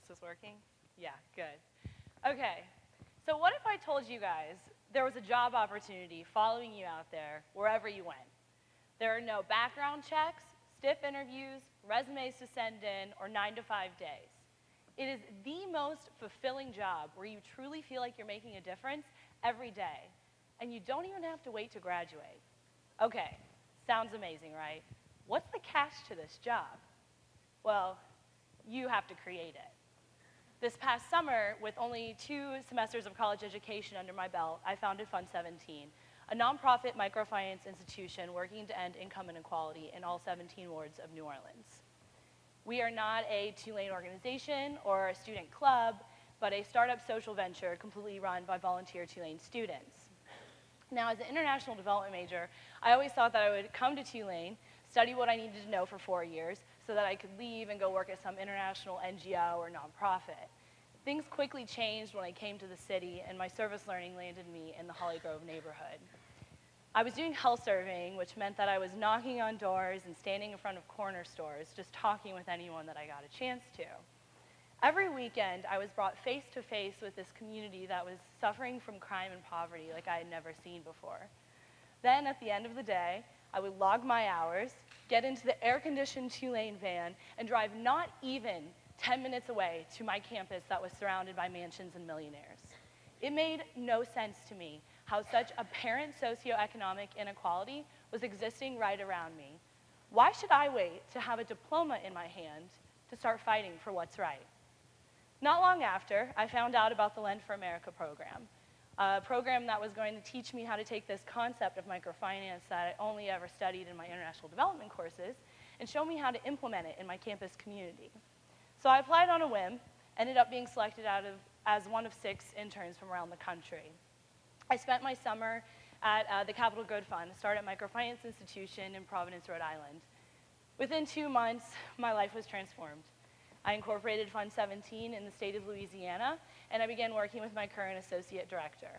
Is this working? Yeah, good. Okay, so what if I told you guys there was a job opportunity following you out there wherever you went? There are no background checks, stiff interviews, resumes to send in, or 9-to-5 days. It is the most fulfilling job where you truly feel like you're making a difference every day, and you don't even have to wait to graduate. Okay, sounds amazing, right? What's the catch to this job? Well, you have to create it. This past summer, with only 2 semesters of college education under my belt, I founded Fund 17, a nonprofit microfinance institution working to end income inequality in all 17 wards of New Orleans. We are not a Tulane organization or a student club, but a startup social venture completely run by volunteer Tulane students. Now, as an international development major, I always thought that I would come to Tulane, study what I needed to know for 4 years, so that I could leave and go work at some international NGO or nonprofit. Things quickly changed when I came to the city, and my service learning landed me in the Holly Grove neighborhood. I was doing health serving, which meant that I was knocking on doors and standing in front of corner stores, just talking with anyone that I got a chance to. Every weekend, I was brought face to face with this community that was suffering from crime and poverty like I had never seen before. Then, at the end of the day, I would log my hours, get into the air-conditioned Tulane van, and drive not even 10 minutes away to my campus that was surrounded by mansions and millionaires. It made no sense to me how such apparent socioeconomic inequality was existing right around me. Why should I wait to have a diploma in my hand to start fighting for what's right? Not long after, I found out about the Lend for America program, a program that was going to teach me how to take this concept of microfinance that I only ever studied in my international development courses and show me how to implement it in my campus community. So I applied on a whim, ended up being selected as one of 6 interns from around the country. I spent my summer at the Capital Good Fund, a startup microfinance institution in Providence, Rhode Island. Within 2 months, my life was transformed. I incorporated Fund 17 in the state of Louisiana, and I began working with my current associate director.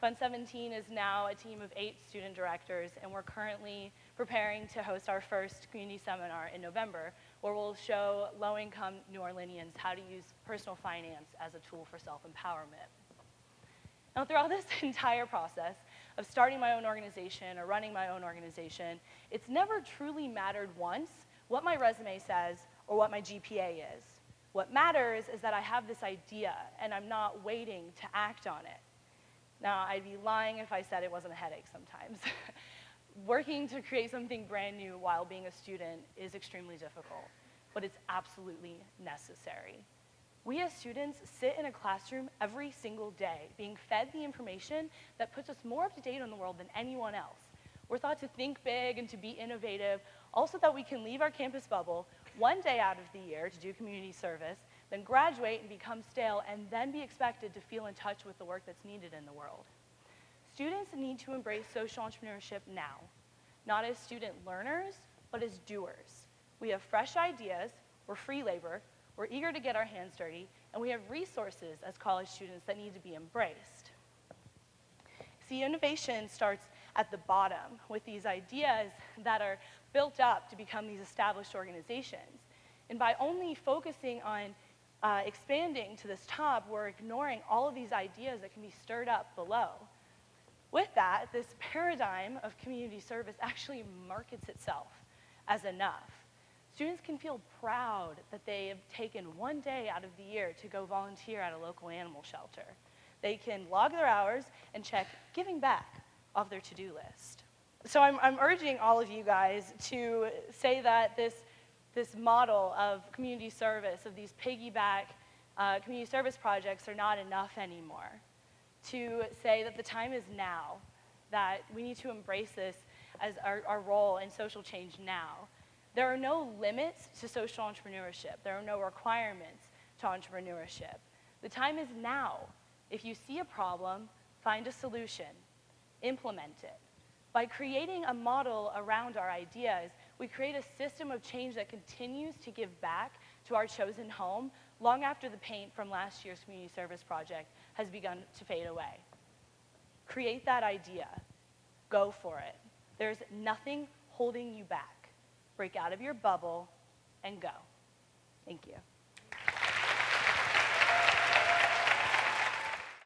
Fund 17 is now a team of 8 student directors, and we're currently preparing to host our first community seminar in November, where we'll show low-income New Orleanians how to use personal finance as a tool for self-empowerment. Now, throughout this entire process of starting my own organization or running my own organization, it's never truly mattered once what my resume says or what my GPA is. What matters is that I have this idea and I'm not waiting to act on it. Now, I'd be lying if I said it wasn't a headache sometimes. Working to create something brand new while being a student is extremely difficult, but it's absolutely necessary. We as students sit in a classroom every single day, being fed the information that puts us more up to date on the world than anyone else. We're taught to think big and to be innovative, also that we can leave our campus bubble one day out of the year to do community service, then graduate and become stale, and then be expected to feel in touch with the work that's needed in the world. Students need to embrace social entrepreneurship now, not as student learners, but as doers. We have fresh ideas, we're free labor, we're eager to get our hands dirty, and we have resources as college students that need to be embraced. See, innovation starts at the bottom with these ideas that are built up to become these established organizations. And by only focusing on expanding to this top, we're ignoring all of these ideas that can be stirred up below. With that, this paradigm of community service actually markets itself as enough. Students can feel proud that they have taken one day out of the year to go volunteer at a local animal shelter. They can log their hours and check giving back off their to-do list. So I'm urging all of you guys to say that this model of community service, of these piggyback community service projects are not enough anymore. To say that the time is now, that we need to embrace this as our role in social change now. There are no limits to social entrepreneurship. There are no requirements to entrepreneurship. The time is now. If you see a problem, find a solution, implement it. By creating a model around our ideas, we create a system of change that continues to give back to our chosen home long after the paint from last year's community service project has begun to fade away. Create that idea. Go for it. There's nothing holding you back. Break out of your bubble, and go. Thank you.